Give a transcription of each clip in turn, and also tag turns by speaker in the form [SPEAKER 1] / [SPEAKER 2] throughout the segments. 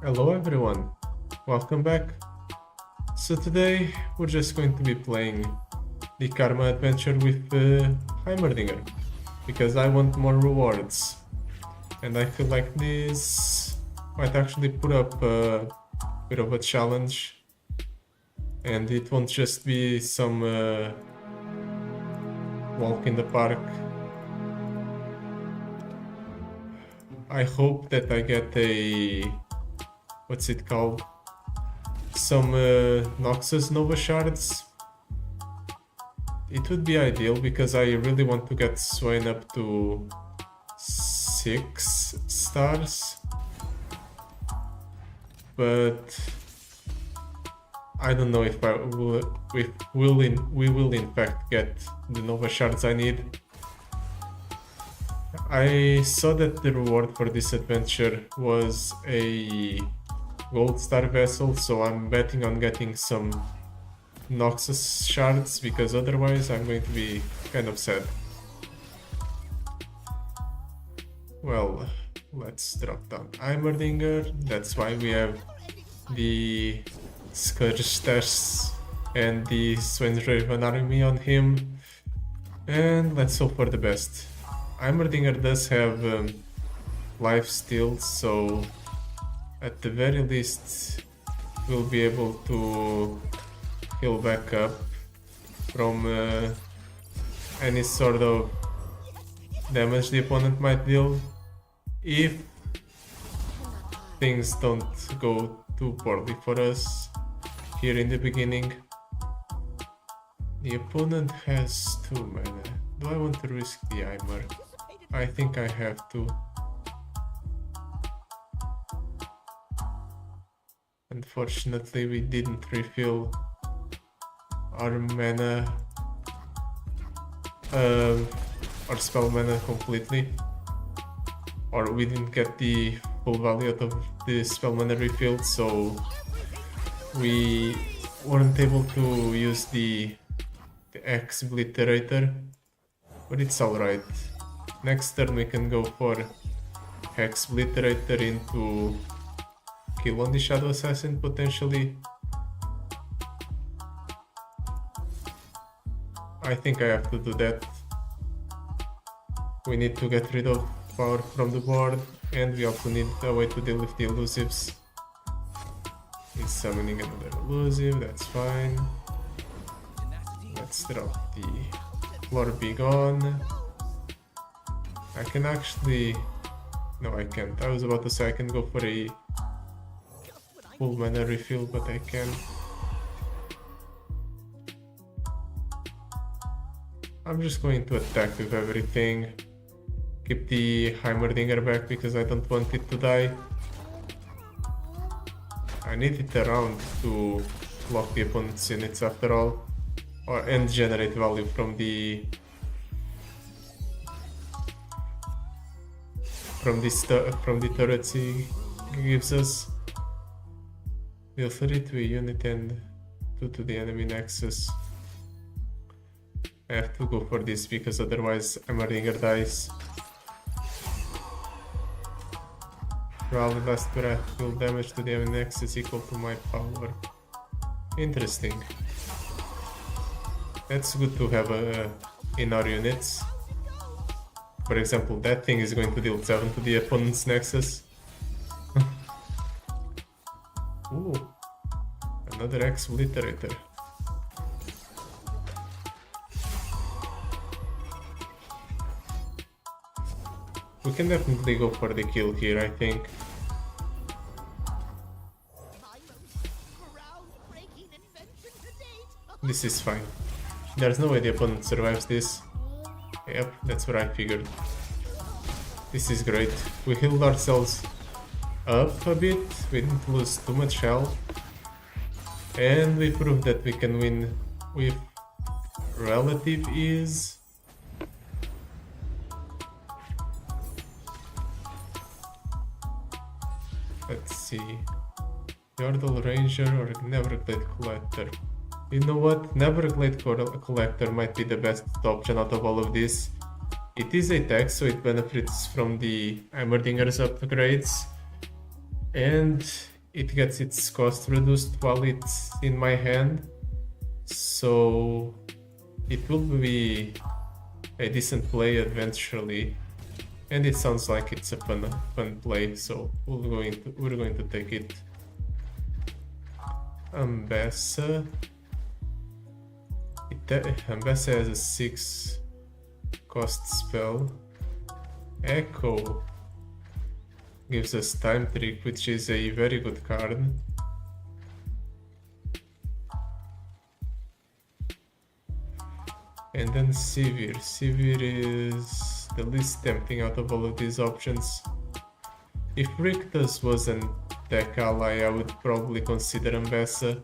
[SPEAKER 1] Hello everyone, welcome back. So today we're just going to be playing the Karma adventure with Heimerdinger because I want more rewards and I feel like this might actually put up a bit of a challenge and it won't just be some walk in the park. I hope that I get a, what's it called? Some Noxus Nova shards. It would be ideal because I really want to get Swain up to 6 stars. But I don't know if we will in fact get the Nova shards I need. I saw that the reward for this adventure was a gold star vessel, so I'm betting on getting some Noxus shards because otherwise I'm going to be kind of sad. Well, let's drop down Heimerdinger. That's why we have the Scourge Tests and the Swain's Raven army on him. And let's hope for the best. Heimerdinger does have life steal, so at the very least we'll be able to heal back up from any sort of damage the opponent might deal if things don't go too poorly for us here in the beginning. The opponent has 2 mana. Do I want to risk the Heimer? I think I have to. Unfortunately, we didn't refill our mana, our spell mana completely, or we didn't get the full value out of the spell mana refilled, so we weren't able to use the Hex-Obliterator, but it's alright. Next turn we can go for Hex-Obliterator into kill on the Shadow Assassin potentially. I think I have to do that. We need to get rid of power from the board, and we also need a way to deal with the elusives. He's summoning another elusive, that's fine. Let's drop the Floor Be Gone. I can actually... no, I can't. I was about to say I can go for a full mana refill, but I can't. I'm just going to attack with everything. Keep the Heimerdinger back because I don't want it to die. I need it around to block the opponent's units after all, and generate value from the turrets he gives us. Deal 3 to a unit and 2 to the enemy nexus. I have to go for this because otherwise Heimerdinger dies. Rally last breath, deal damage to the enemy nexus equal to my power. Interesting. That's good to have in our units. For example, that thing is going to deal 7 to the opponent's nexus. Ooh, another Hex-Obliterator. We can definitely go for the kill here, I think. This is fine. There's no way the opponent survives this. Yep, that's what I figured. This is great. We healed ourselves up a bit, we didn't lose too much health. And we proved that we can win with relative ease. Let's see. Yordle Ranger or Neverglade Collector. You know what? Neverglade Collector might be the best option out of all of this. It is a tech, so it benefits from the Heimerdinger's upgrades. And it gets its cost reduced while it's in my hand, so it will be a decent play eventually, and it sounds like it's a fun play, so we're going to take it. Ambassa. Ambassa has a 6 cost spell. Echo gives us Time Trick, which is a very good card. And then Sivir. Sivir is the least tempting out of all of these options. If Rictus wasn't deck ally, I would probably consider Ambassa,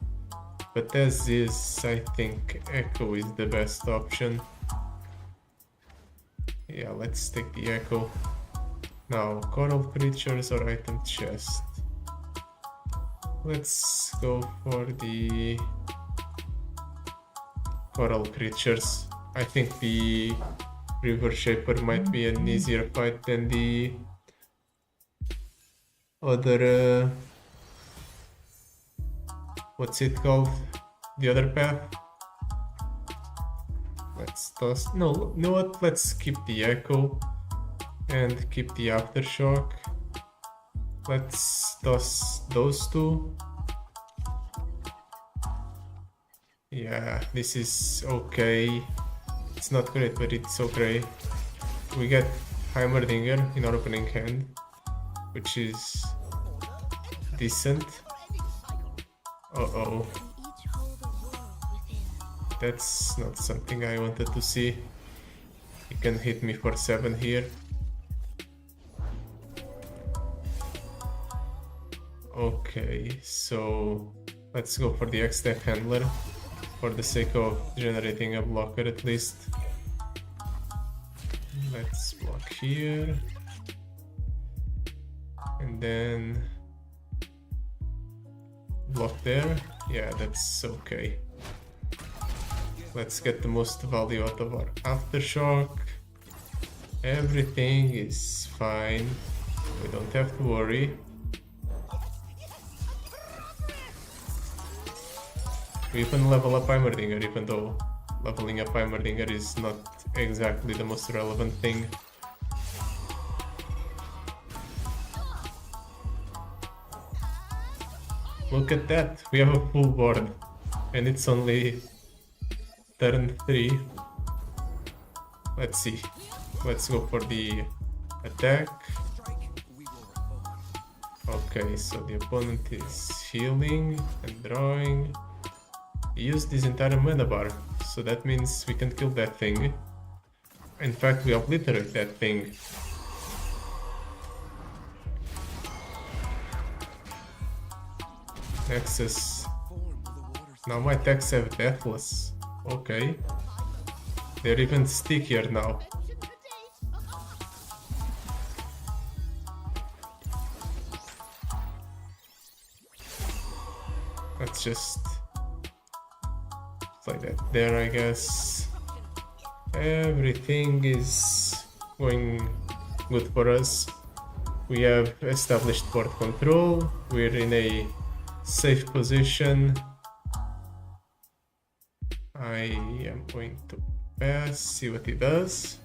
[SPEAKER 1] but as is, I think Echo is the best option. Yeah, let's take the Echo. Now, Coral Creatures or Item Chest. Let's go for the Coral Creatures. I think the River Shaper might be an easier fight than the other, what's it called? The other path? Let's toss, no, you know what, let's keep the Echo and keep the Aftershock. Let's toss those two. Yeah, this is okay. It's not great, but it's okay. We get Heimerdinger in our opening hand, which is decent. Uh-oh. That's not something I wanted to see. He can hit me for 7 here. Okay, so let's go for the X-Deck Handler for the sake of generating a blocker at least. Let's block here. And then block there. Yeah, that's okay. Let's get the most value out of our Aftershock. Everything is fine. We don't have to worry. We even level up Heimerdinger, even though leveling up Heimerdinger is not exactly the most relevant thing. Look at that, we have a full board, and it's only turn 3. Let's see, let's go for the attack. Okay, so the opponent is healing and drawing. He used this entire mana bar, so that means we can kill that thing. In fact, we obliterate that thing. Nexus. Now my attacks have Deathless. Okay. They're even stickier now. Let's just play that there, I guess. Everything is going good for us. We have established board control. We're in a safe position. I am going to pass, see what he does.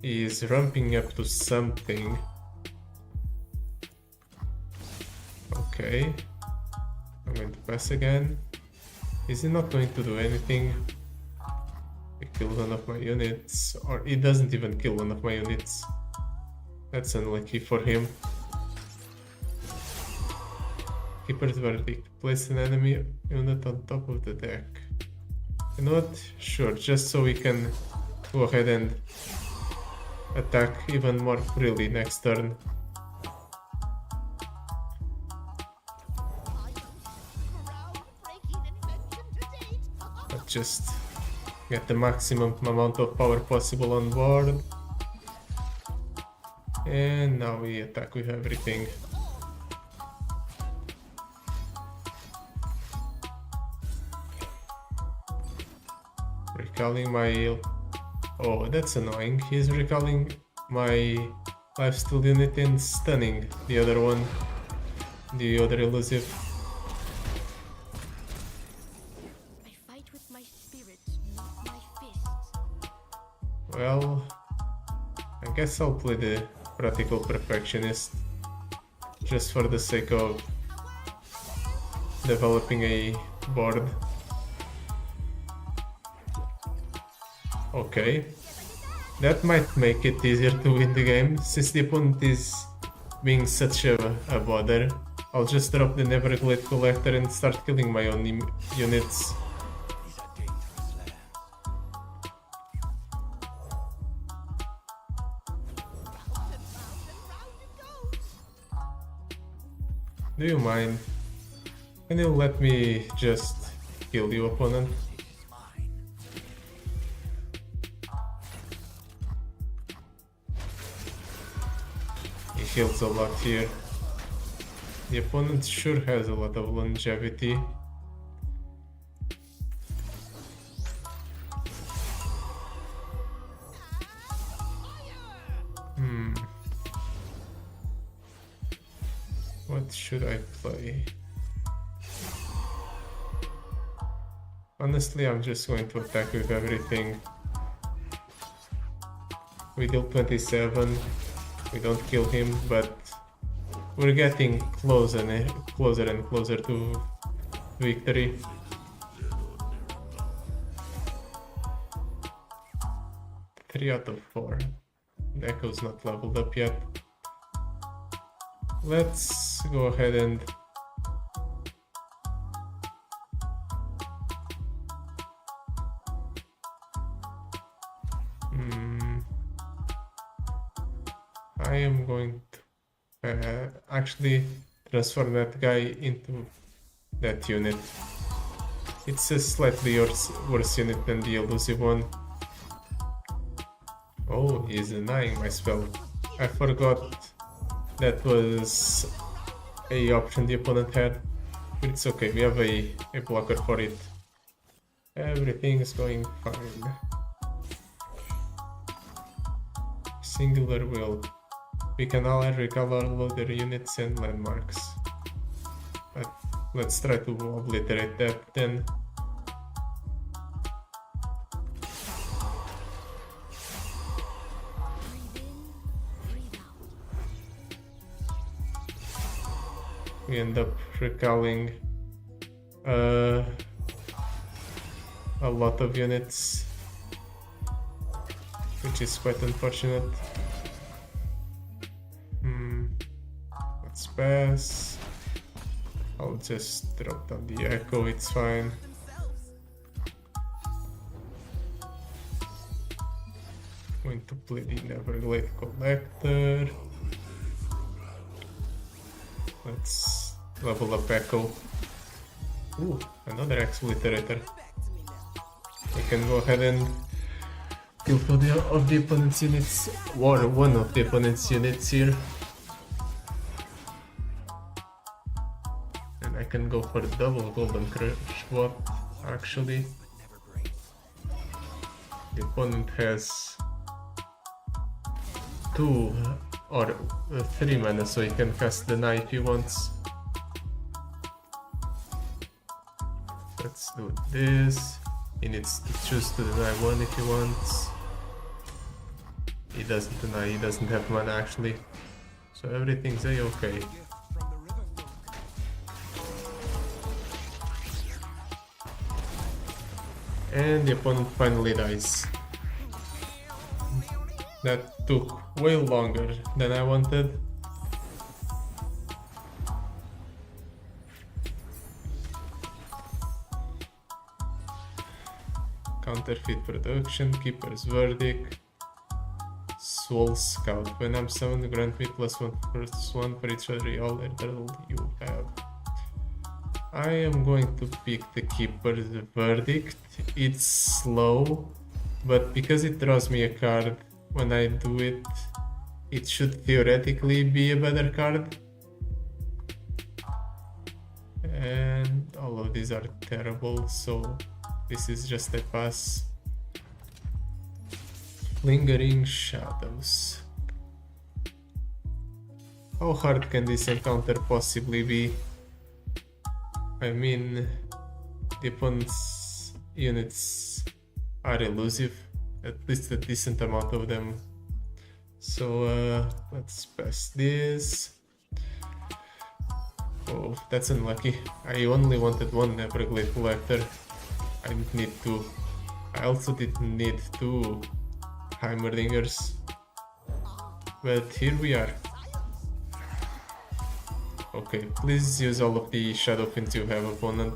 [SPEAKER 1] He is ramping up to something. Okay. I'm going to pass again. Is he not going to do anything? He killed one of my units, or he doesn't even kill one of my units. That's unlucky for him. Keeper's Verdict. Place an enemy unit on top of the deck. You know what? Sure, just so we can go ahead and attack even more freely next turn. Just get the maximum amount of power possible on board. And now we attack with everything. Recalling my... Oh, that's annoying. He's recalling my Lifesteal unit and stunning the other one, the other elusive.
[SPEAKER 2] I fight with my spirit, not my fists.
[SPEAKER 1] Well, I guess I'll play the practical perfectionist just for the sake of developing a board. Okay, that might make it easier to win the game, since the opponent is being such a bother. I'll just drop the Neverglade Collector and start killing my own units. Do you mind? Can you let me just kill you, opponent? He heals a lot here. The opponent sure has a lot of longevity. What should I play? Honestly, I'm just going to attack with everything. We deal 27. We don't kill him, but we're getting closer and closer to victory. Three out of 4. The Echo's not leveled up yet. Let's go ahead and I am going to actually transform that guy into that unit. It's a slightly worse unit than the elusive one. Oh, he's denying my spell. I forgot that was a option the opponent had, but it's okay, we have a blocker for it. Everything is going fine. Singular will. We can recolor all their units and landmarks. But let's try to obliterate that then. We end up recalling a lot of units, which is quite unfortunate. Let's pass. I'll just drop down the Echo, it's fine. Going to play the Neverglade Collector. Let's level up Echo. Ooh, another Obliterator. We can go ahead and kill of the opponent's units, or one of the opponent's units here. And I can go for double Golden Crush. What actually? The opponent has 2 or 3 mana, so he can cast Deny if he wants. Let's do this. He needs to choose to deny 1 if he wants. He doesn't deny, he doesn't have mana actually. So everything's a-okay. And the opponent finally dies. That took way longer than I wanted. Counterfeit Production, Keeper's Verdict, Soul Scout. When I'm summoned, grant me +1/+1 for each real eternal you have. I am going to pick the Keeper's Verdict. It's slow, but because it draws me a card when I do it, it should theoretically be a better card. And all of these are terrible, so this is just a pass. Lingering Shadows. How hard can this encounter possibly be? I mean, the opponent's units are elusive, at least a decent amount of them. So let's pass this. Oh, that's unlucky. I only wanted one Everglade Collector. I didn't need two. I also didn't need two Heimerdingers. But here we are. Okay, please use all of the Shadow Pins you have, opponent.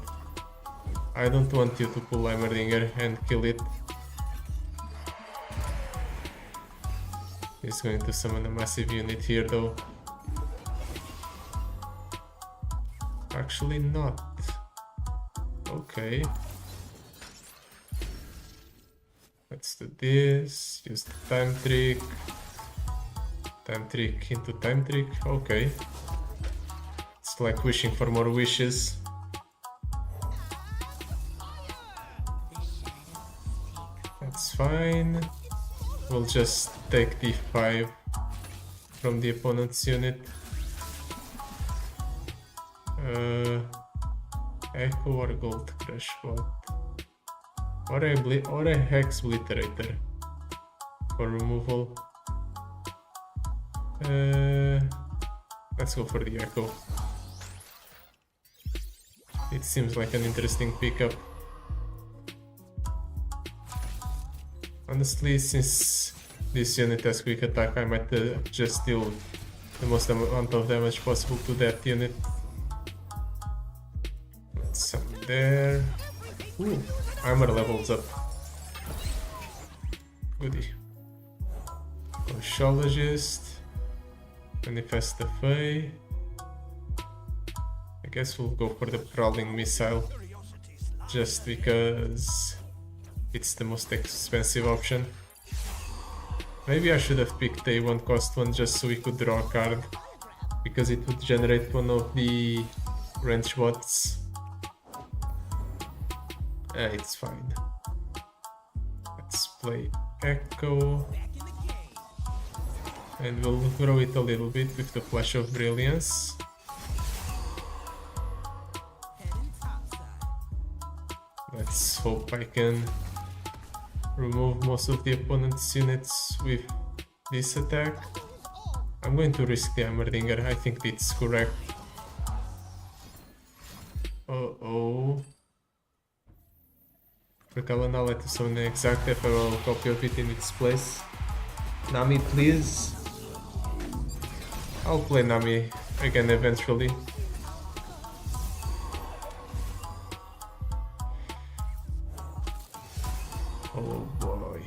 [SPEAKER 1] I don't want you to pull Heimerdinger and kill it. He's going to summon a massive unit here though. Actually not. Okay. Let's do this. Use the time trick. Time trick into time trick. Okay. It's like wishing for more wishes. That's fine. We'll just take d5 from the opponent's unit. Echo or Gold Crush, what? Or a Hex Obliterator for removal. Let's go for the Echo. It seems like an interesting pickup. Honestly, since this unit has quick attack, I might just deal the most amount of damage possible to that unit. Let's summon there. Ooh, armor levels up. Goodie. Archaeologist. Manifest the Fae. I guess we'll go for the Prowling Missile. Just because it's the most expensive option. Maybe I should have picked a 1-cost one just so we could draw a card, because it would generate one of the wrench bots. It's fine. Let's play Echo. And we'll grow it a little bit with the Flash of Brilliance. Let's hope I can remove most of the opponent's units with this attack. I'm going to risk the Heimerdinger, I think it's correct. Uh-oh. Recall now to summon an exact ephemeral copy of it in its place. Nami, please. I'll play Nami again eventually. Oh boy.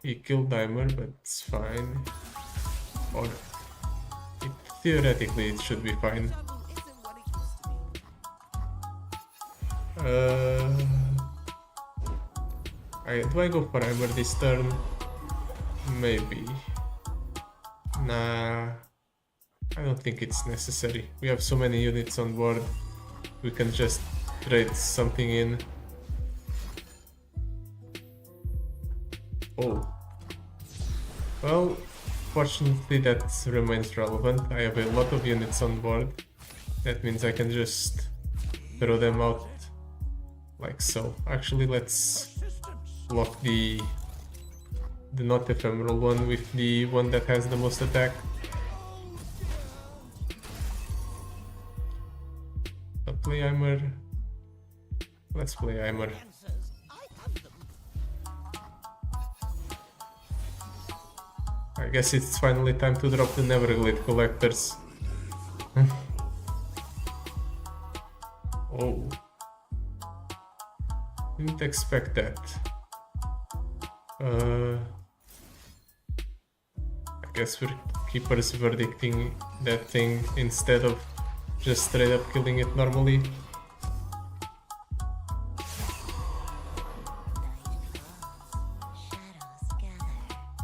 [SPEAKER 1] He killed Heimer, but it's fine. Or theoretically it should be fine. Do I go for Heimer this turn? Maybe. Nah, I don't think it's necessary. We have so many units on board. We can just trade something in. Oh. Well, fortunately that remains relevant. I have a lot of units on board. That means I can just throw them out like so. Actually, let's block the not ephemeral one with the one that has the most attack. I'll play Heimer. Let's play Heimer. I guess it's finally time to drop the Everglade Collectors. Oh. Didn't expect that. I guess we're Keeper's verdicting that thing instead of just straight up killing it normally.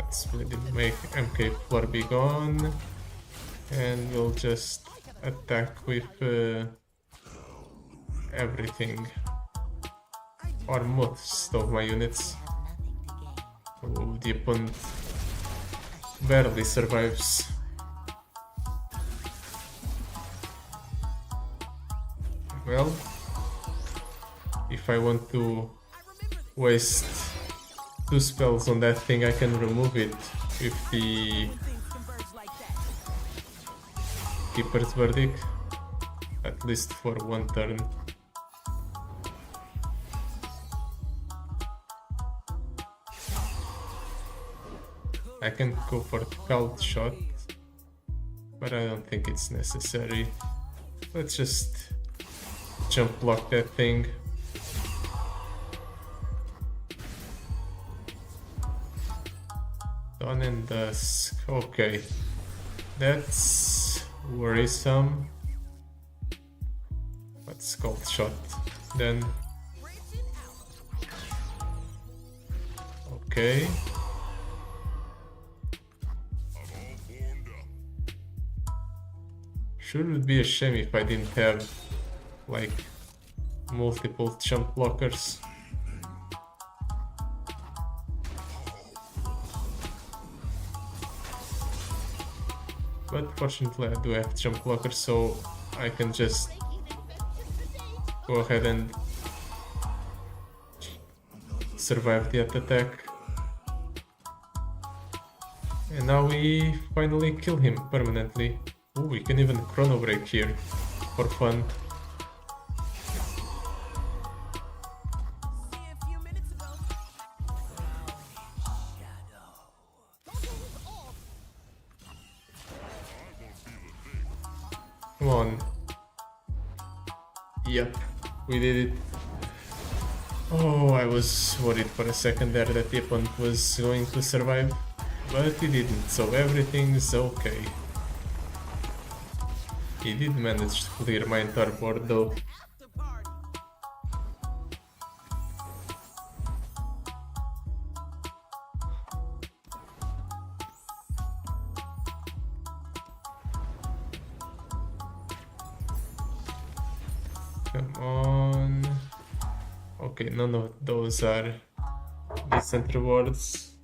[SPEAKER 1] Let's really make MK Floor be gone, and we'll just attack with everything, or most of my units. Oh, the opponent barely survives. Well, if I want to waste 2 spells on that thing, I can remove it with the Keeper's Verdict, at least for 1 turn. I can go for Cult Shot, but I don't think it's necessary. Let's just jump block that thing. Dawn and Dusk. Okay, that's worrisome. Let's Cult Shot then. Okay. Sure would be a shame if I didn't have like multiple jump blockers. But fortunately I do have jump blockers, so I can just go ahead and survive that attack. And now we finally kill him permanently. Ooh, we can even chrono break here for fun. Come on. Yep, we did it. Oh, I was worried for a second there that the opponent was going to survive, but he didn't, so everything's okay. He did manage to clear my entire board though. Come on. Okay, none of those are decent rewards.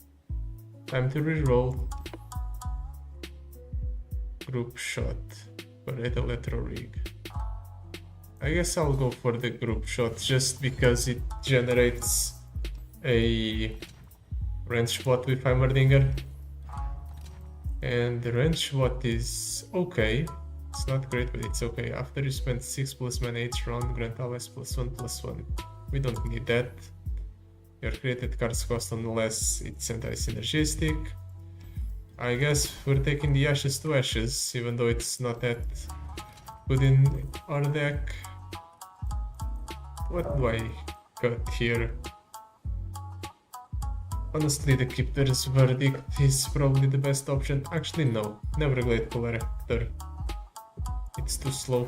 [SPEAKER 1] Time to reroll. Group shot. Red electro rig. I guess I'll go for the group shot just because it generates a range bot with Heimerdinger. And the range bot is okay. It's not great, but it's okay. After you spend 6+ mana each round, grant allies +1/+1. We don't need that. Your created cards cost unless it's anti-synergistic. I guess we're taking the Ashes to Ashes, even though it's not that good in our deck. What do I got here? Honestly, the Keeper's Verdict is probably the best option. Actually, no. Neverglade Collector. It's too slow.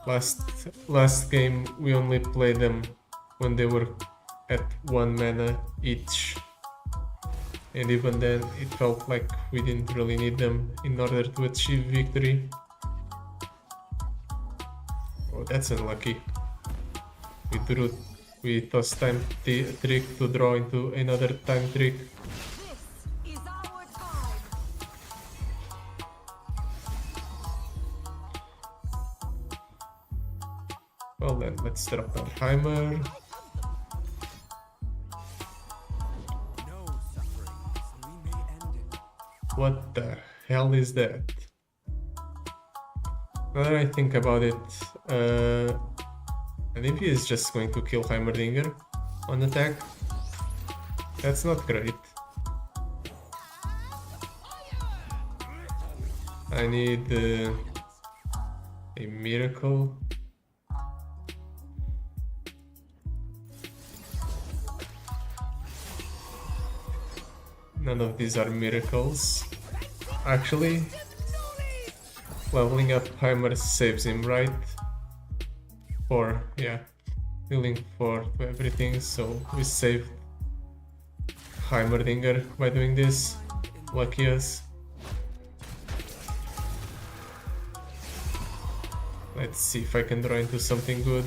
[SPEAKER 1] Last game, we only played them when they were at 1 mana each. And even then, it felt like we didn't really need them in order to achieve victory. Oh, that's unlucky. We tossed time trick to draw into another time trick.
[SPEAKER 2] This is our time.
[SPEAKER 1] Well then, let's drop down Heimer. What the hell is that? Now that I think about it, and if he is just going to kill Heimerdinger on attack, that's not great. I need a miracle. None of these are miracles. Actually, leveling up Heimer saves him, right? Yeah, healing 4 to everything, so we saved Heimerdinger by doing this. Lucky us. Let's see if I can draw into something good.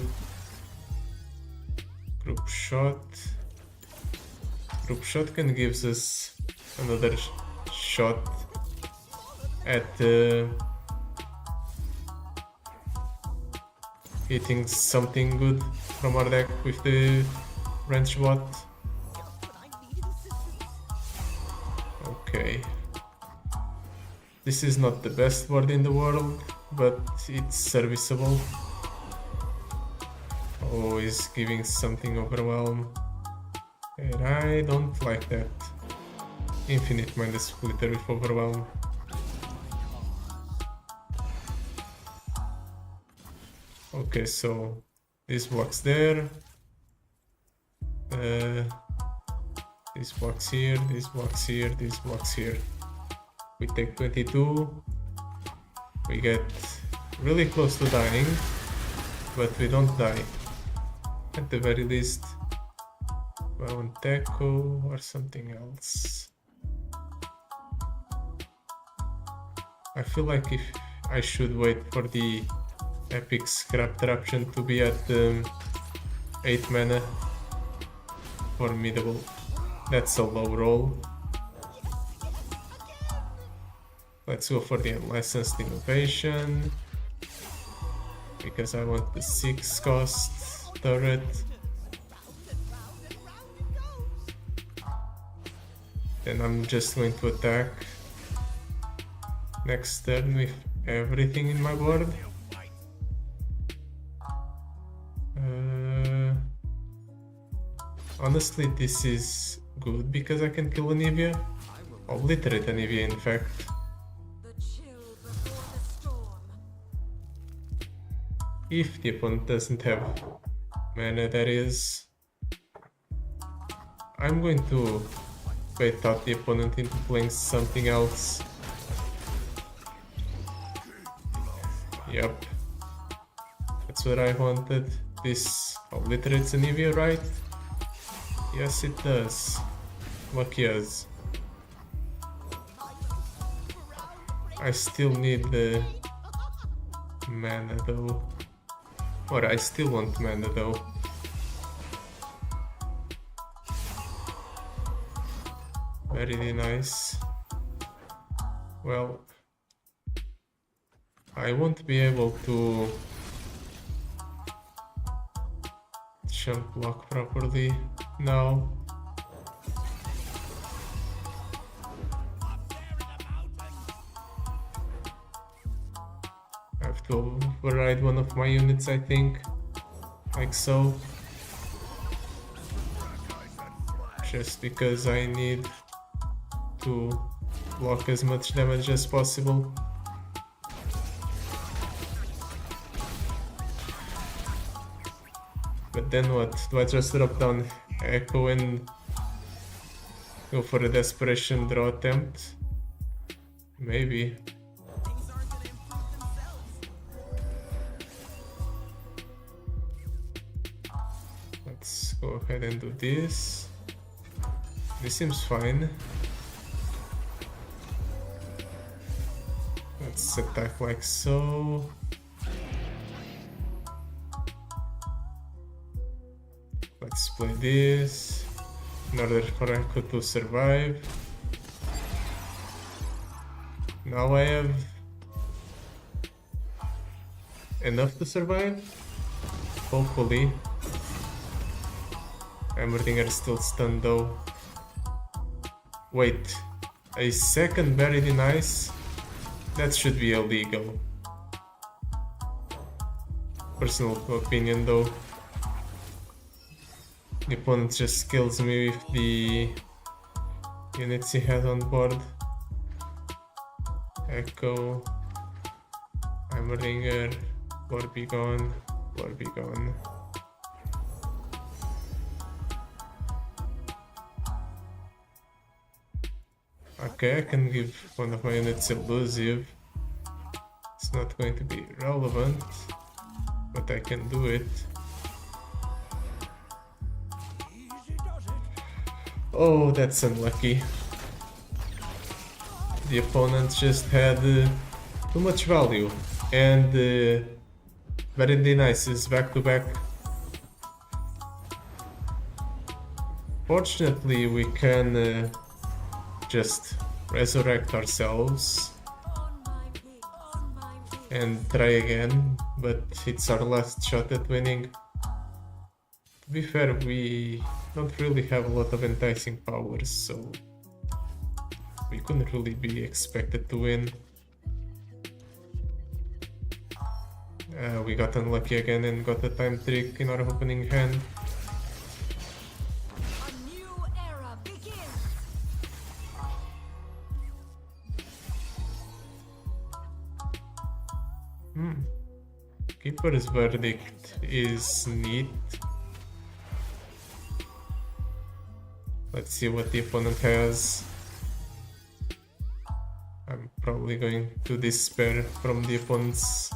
[SPEAKER 1] Group shot. Group shotgun gives us another shot at hitting something good from our deck with the wrench bot. Okay. This is not the best board in the world, but it's serviceable. Oh, he's giving something overwhelm. And I don't like that. Infinite minus splitter with overwhelm. Okay, so this blocks there. This blocks here, this blocks here, this blocks here. We take 22. We get really close to dying, but we don't die. At the very least, one Techo or something else. I feel like if I should wait for the epic scrap eruption to be at 8 mana. Formidable. That's a low roll. Let's go for the unlicensed innovation, because I want the 6 cost turret. Then I'm just going to attack next turn with everything in my board. Honestly, this is good because I can kill Anivia. Obliterate Anivia, in fact. If the opponent doesn't have mana, that is. I'm going to bait out the opponent into playing something else. Yep. That's what I wanted. This obliterates Anivia, right? Yes, it does. Lucky us. I still need the mana though. Or I still want mana though. Very nice. Well, I won't be able to jump block properly now. I have to override one of my units, I think. Like so. Just because I need to block as much damage as possible. But then what? Do I just drop down Echo and go for a desperation draw attempt? Maybe. Let's go ahead and do this. This seems fine. Let's attack like so. Let's play this in order for Echo to survive. Now I have enough to survive, hopefully. Heimerdinger is still stunned though. Wait, a second buried in ice? That should be illegal. Personal opinion though. The opponent just kills me with the units he had on board. Echo, Heimerdinger, Lord be gone, Lord be gone. Okay, I can give one of my units elusive. It's not going to be relevant, but I can do it. Oh, that's unlucky. The opponent just had too much value, and very nice is back to back. Fortunately, we can just resurrect ourselves and try again. but it's our last shot at winning. To be fair, we don't really have a lot of enticing powers, so we couldn't really be expected to win. We got unlucky again and got a time trick in our opening hand.
[SPEAKER 2] A new era begins.
[SPEAKER 1] Keeper's Verdict is neat. Let's see what the opponent has. I'm probably going to despair from the opponent's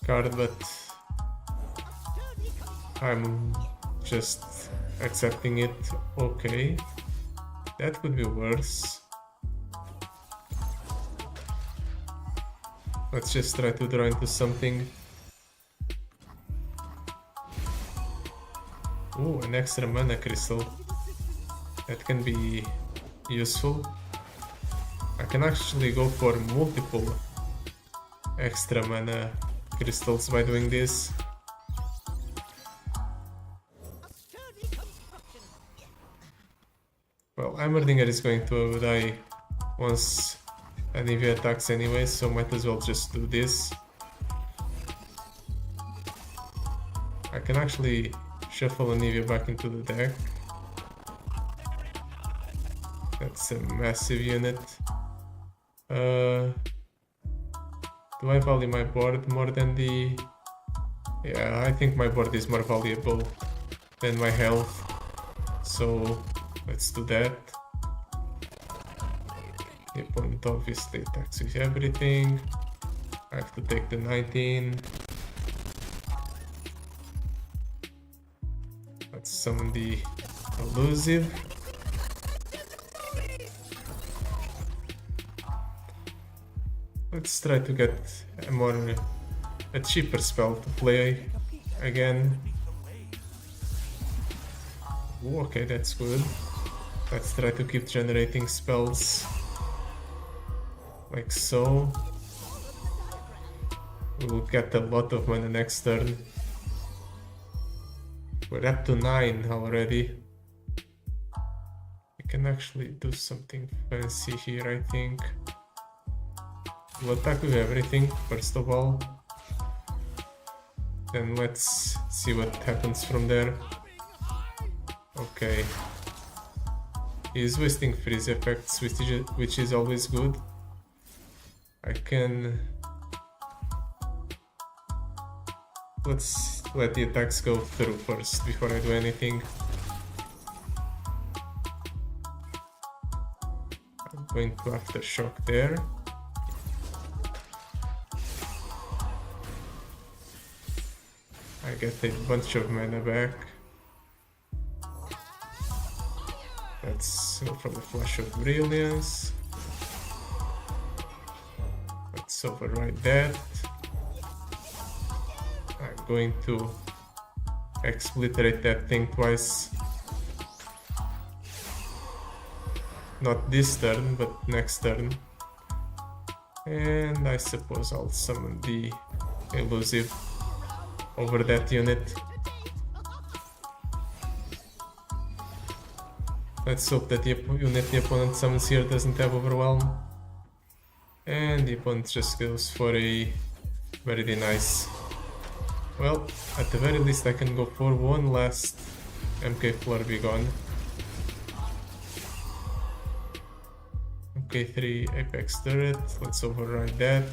[SPEAKER 1] card, but I'm just accepting it. Okay, that could be worse. Let's just try to draw into something. Ooh, an extra mana crystal. That can be useful. I can actually go for multiple extra mana crystals by doing this. Well, Heimerdinger is going to die once Anivia attacks anyway, so might as well just do this. I can actually shuffle Anivia back into the deck. That's a massive unit. Do I value my board more than the... Yeah, I think my board is more valuable than my health. So let's do that. The opponent obviously attacks with everything. I have to take the 19. Let's summon the elusive. Let's try to get a cheaper spell to play again. Ooh, okay, that's good. Let's try to keep generating spells like so. We will get a lot of mana next turn. We're up to 9 already. We can actually do something fancy here, I think. We'll attack with everything, first of all. Then let's see what happens from there. Okay. He's wasting freeze effects, which is always good. I can... Let's let the attacks go through first before I do anything. I'm going to Aftershock there. I get a bunch of mana back. Let's go for the Flash of Brilliance. Let's override that. I'm going to exfiltrate that thing twice. Not this turn, but next turn. And I suppose I'll summon the elusive over that unit. Let's hope that the unit the opponent summons here doesn't have Overwhelm. And the opponent just goes for a very nice. Well, at the very least I can go for one last MK Floor Be Gone. MK3 Apex Turret, let's override that.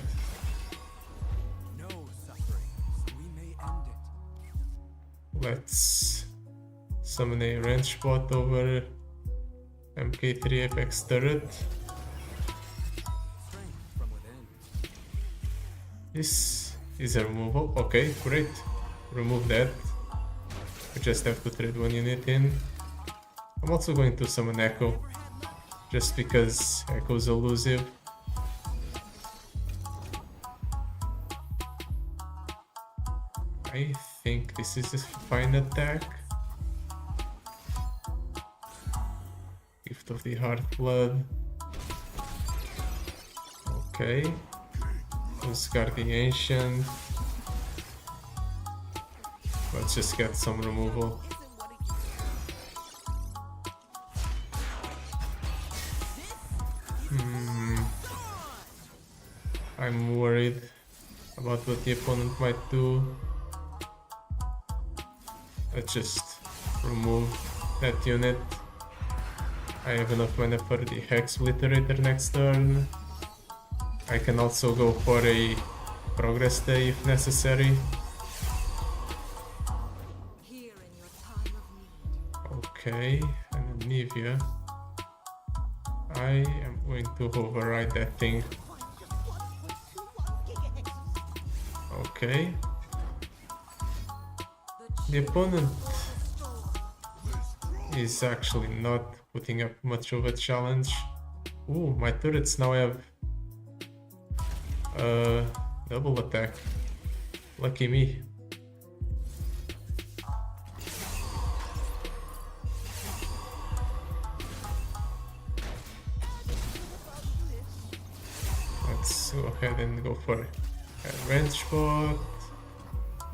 [SPEAKER 1] Let's summon a wrench bot over MK3 Apex Turret. This is a removal. Okay, great. Remove that. We just have to trade one unit in. I'm also going to summon Echo, just because Echo is elusive. I think this is a fine attack. Gift of the Heartblood. Okay. Let's guard the Ancient. Let's just get some removal. I'm worried about what the opponent might do. Let's just remove that unit. I have enough mana for the Hex Obliterator next turn. I can also go for a Progress Day if necessary. Okay, and a Nivea. I am going to override that thing. Okay. The opponent is actually not putting up much of a challenge. Ooh, my turrets now have double attack. Lucky me. Let's go ahead and go for a range bot.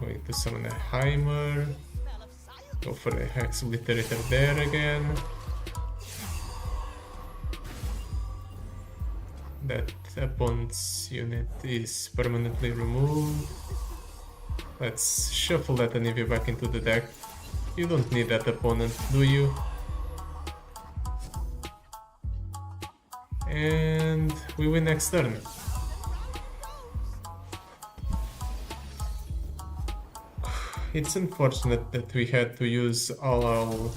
[SPEAKER 1] Going to summon a Heimer. Go for the Hex Obliterator there again. That opponent's unit is permanently removed. Let's shuffle that Anivia back into the deck. You don't need that opponent, do you? And we win next turn. It's unfortunate that we had to use all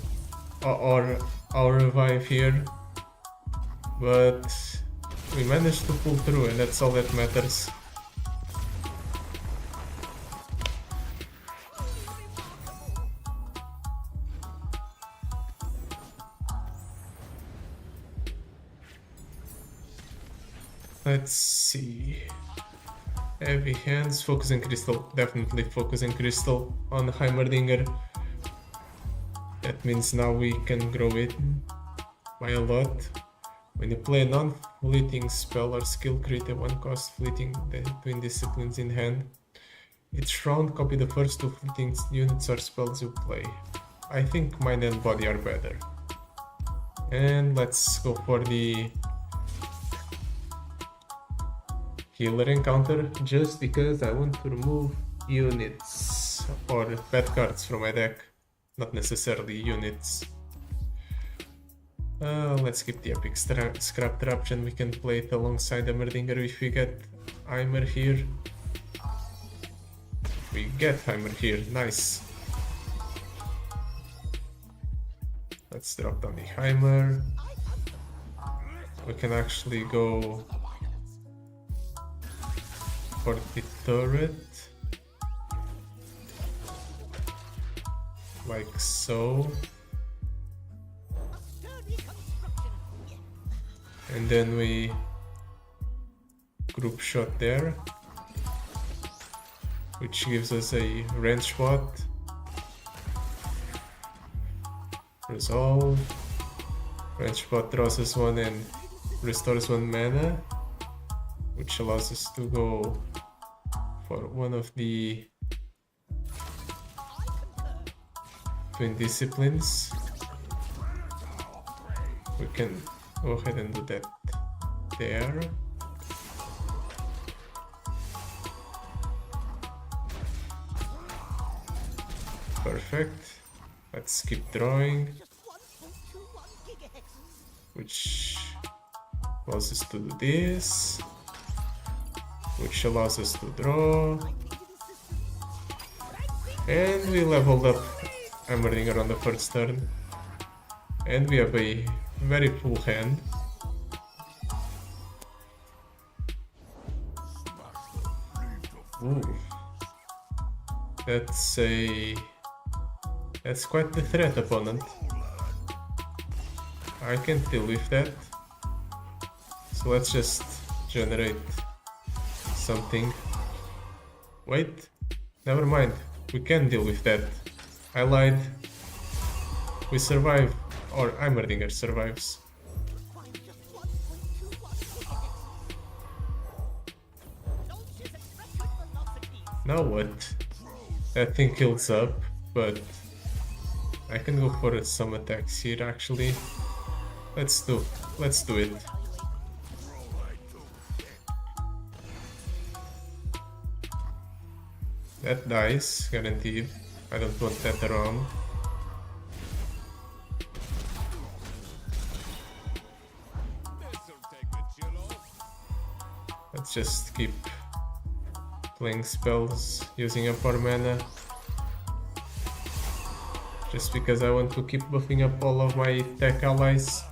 [SPEAKER 1] our revive here, but we managed to pull through, and that's all that matters. Let's see. Heavy hands, focusing crystal, definitely focusing crystal on Heimerdinger. That means now we can grow it by a lot. When you play a non-fleeting spell or skill, create a one-cost fleeting twin disciplines in hand. Each round, copy the first two fleeting units or spells you play. I think mind and body are better. And let's go for the healer encounter, just because I want to remove units or bad cards from my deck, not necessarily units. Let's keep the epic scrap trap, and we can play it alongside Heimerdinger if we get Heimer here. We get Heimer here, nice. Let's drop down the Heimer. We can actually go for the turret, like so, and then we group shot there, which gives us a range shot. Resolve. Range shot draws us one and restores one mana, which allows us to go for one of the twin disciplines. We can go ahead and do that there. Perfect. Let's keep drawing, which allows us to do this, which allows us to draw, and we leveled up Heimerdinger on the first turn, and we have a very full hand. Ooh. That's quite the threat, opponent. I can't deal with that, so let's just generate something. Wait, never mind, we can deal with that. I lied. We survive, or Heimerdinger survives. Now what? That thing kills up. but I can go for some attacks here actually. Let's do it. That dies, guaranteed. I don't want that around. Let's just keep playing spells, using up our mana. Just because I want to keep buffing up all of my tech allies.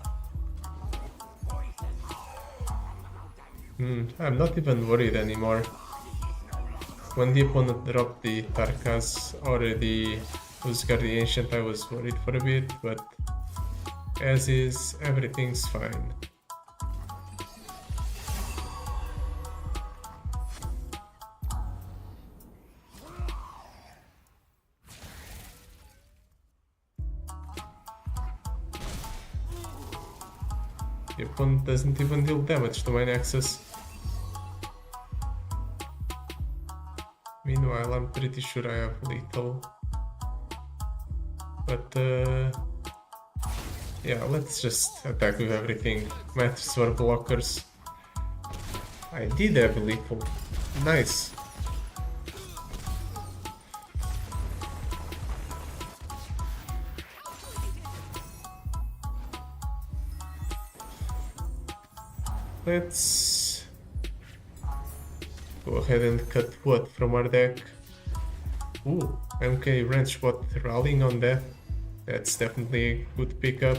[SPEAKER 1] I'm not even worried anymore. When the opponent dropped the Tarkas or the Usgar the Ancient, I was worried for a bit, but as is, everything's fine. The opponent doesn't even deal damage to my Nexus. Meanwhile, I'm pretty sure I have lethal. But yeah, let's just attack with everything. Matters were blockers. I did have lethal. Nice. Let's go ahead and cut what from our deck. Ooh, MK Wrench bot rallying on that. That's definitely a good pickup.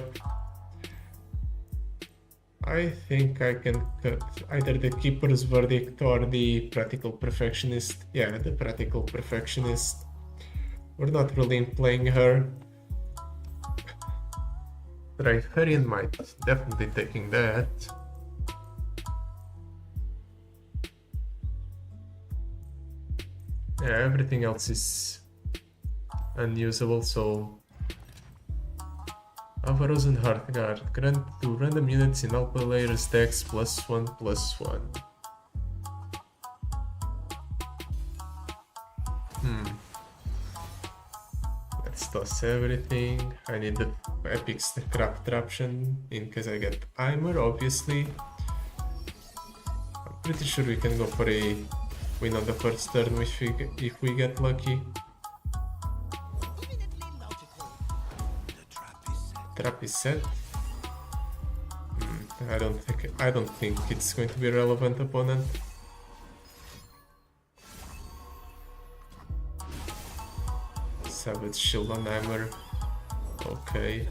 [SPEAKER 1] I think I can cut either the Keeper's Verdict or the Practical Perfectionist. Yeah, the Practical Perfectionist. We're not really playing her. Riferian Might, definitely taking that. Yeah, everything else is unusable, so Avaros and Heartguard grant to random units in all players' decks +1/+1. Let's toss everything. I need the epic scrap traption in case I get Heimer, obviously. I'm pretty sure we can go for a win on the first turn if we get lucky. Trap is set. I don't think it's going to be a relevant opponent. Savage Shield on Heimer. Okay.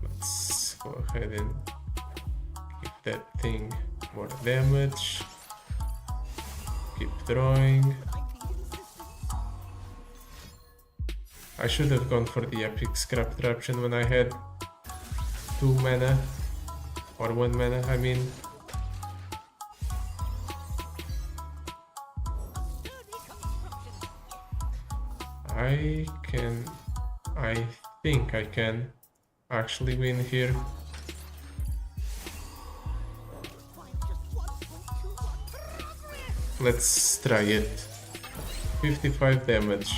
[SPEAKER 1] Let's go ahead and give that thing more damage. Keep drawing. I should have gone for the epic scrap traption when I had 2 mana. Or 1 mana, I mean. I think I can actually win here. Let's try it. 55 damage.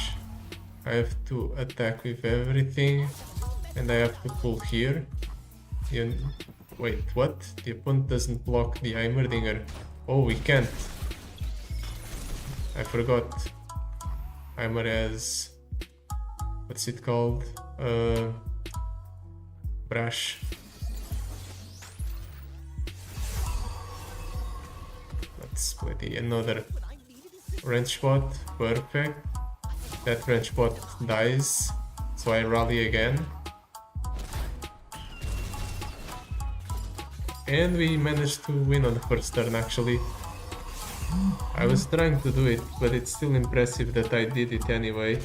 [SPEAKER 1] I have to attack with everything, and I have to pull here. Wait, what? The opponent doesn't block the Heimerdinger. Oh, we can't. I forgot. Heimer has... what's it called? Brush. Let's play another wrench bot. Perfect. That wrench bot dies, so I rally again. And we managed to win on the first turn actually. I was trying to do it, but it's still impressive that I did it anyway.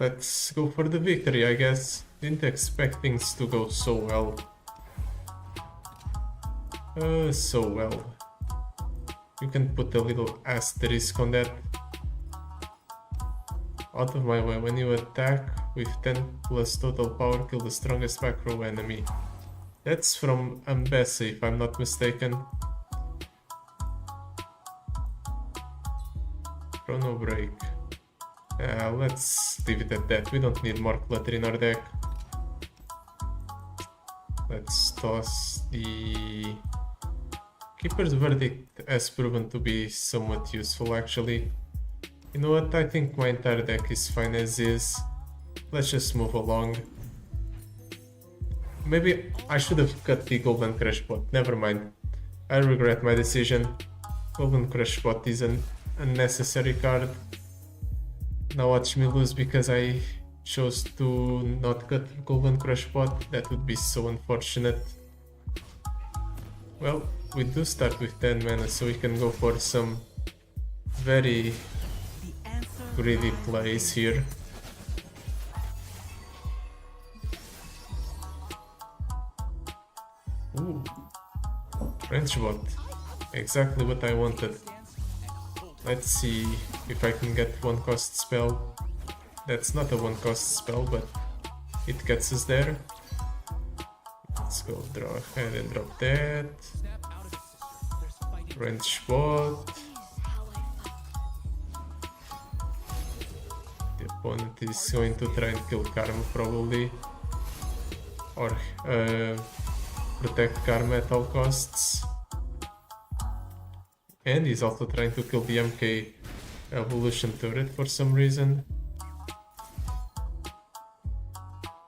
[SPEAKER 1] Let's go for the victory, I guess. Didn't expect things to go so well. So well. You can put a little asterisk on that. Out of my way, when you attack with 10 plus total power, kill the strongest macro enemy. That's from Ambessa, if I'm not mistaken. Chrono break. Let's leave it at that. We don't need more clutter in our deck. Let's toss the Keeper's Verdict has proven to be somewhat useful actually. You know what, I think my entire deck is fine as is. Let's just move along. Maybe I should have cut the Golden Crush Bot, never mind. I regret my decision. Golden Crush Bot is an unnecessary card. Now watch me lose because I chose to not cut Golden Crush Bot. That would be so unfortunate. Well, we do start with 10 mana, so we can go for some very greedy plays here. Ooh, French Bot. Exactly what I wanted. Let's see if I can get one cost spell. That's not a one cost spell, but it gets us there. Let's go draw ahead and drop that. French Bot. The opponent is going to try and kill Karma probably. Or protect Karma at all costs. And he's also trying to kill the MK Evolution turret for some reason.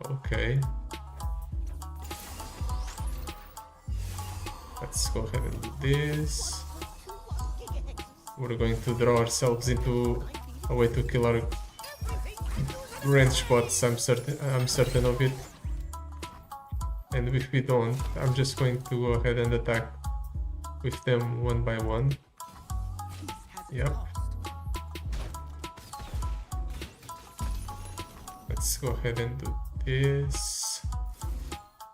[SPEAKER 1] Okay. Let's go ahead and do this. We're going to draw ourselves into a way to kill our range bots, I'm certain of it. And if we don't, I'm just going to go ahead and attack with them one by one. Yep. Let's go ahead and do this.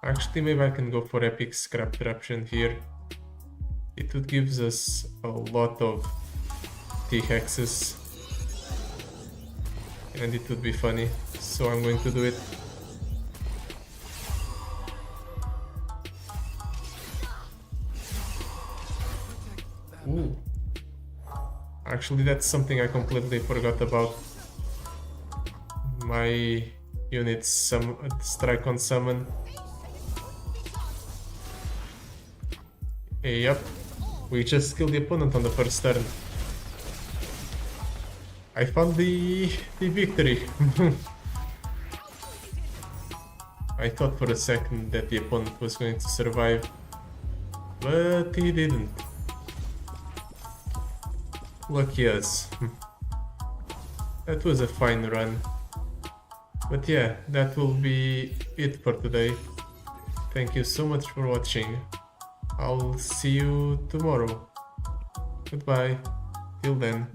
[SPEAKER 1] Actually, maybe I can go for Epic Scrap Disruption here. It would give us a lot of T-hexes. And it would be funny, so I'm going to do it. Ooh. Actually, that's something I completely forgot about. My units strike on summon. Yep, we just killed the opponent on the first turn. I found the victory. I thought for a second that the opponent was going to survive, but he didn't. Lucky us. That was a fine run. But yeah, that will be it for today. Thank you so much for watching. I'll see you tomorrow. Goodbye. Till then.